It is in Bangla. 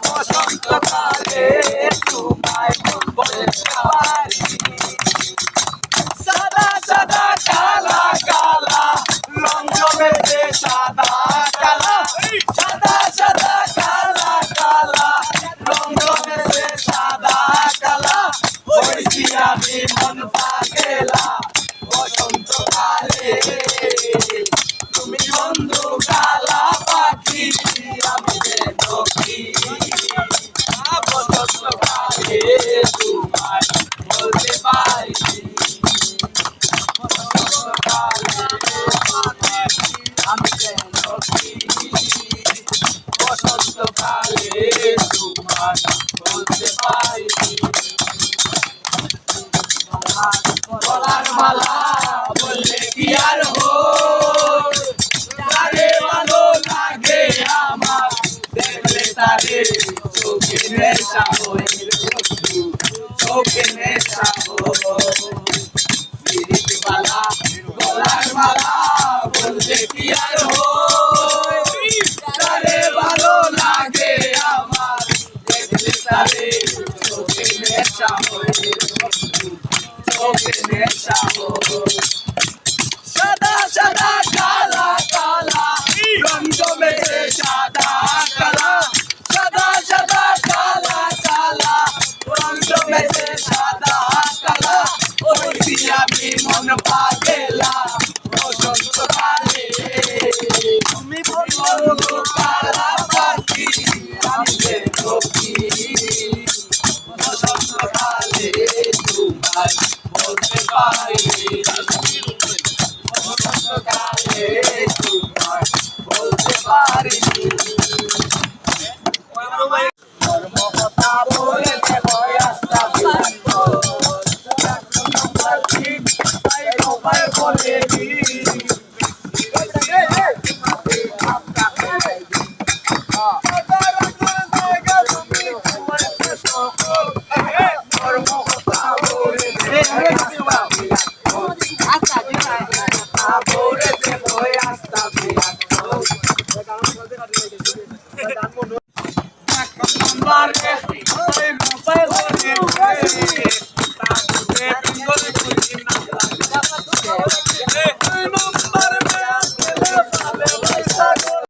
বসন্তকালে তোমায় বলতে পারি সাদা সাদা কালা কালা রং জমেছে সাদা কালা সাদা সাদা কালা কালা রং জমেছে সাদা কালা হইছি আমি মন পাগেলা বসন্তকালে তুমি বন্ধু কালা পাখি আমি দেখি বসন্তকালে তোমায় বলতে পারি আমি দেখি বসন্তকালে তোমায় বলতে পারি গলার মালা বললে কি আর তারে ভালো লাগে আমার দেখলে তারে চোখে নেশা হয়ে চোখে নেশা মালা গলার মালা বললে কি আর তারে ভালো লাগে আমার দেখলে তারে চোখে নেশা হয়ে সাদা সাদা কালা কালা রং জমেছে সাদা কালা সাদা সাদা কালা কালা রং জমেছে সাদা কালা ওই আমি মন পাগেলা বসন্তকালে তুমি বলো কালা পাখি আমি দেখি বসন্তকালে তোমায় বলতে পারি বসন্তকালে তোমায় বলতে পারি কথা বলেছে বয়াসটা বলে Marque, soy Rafael.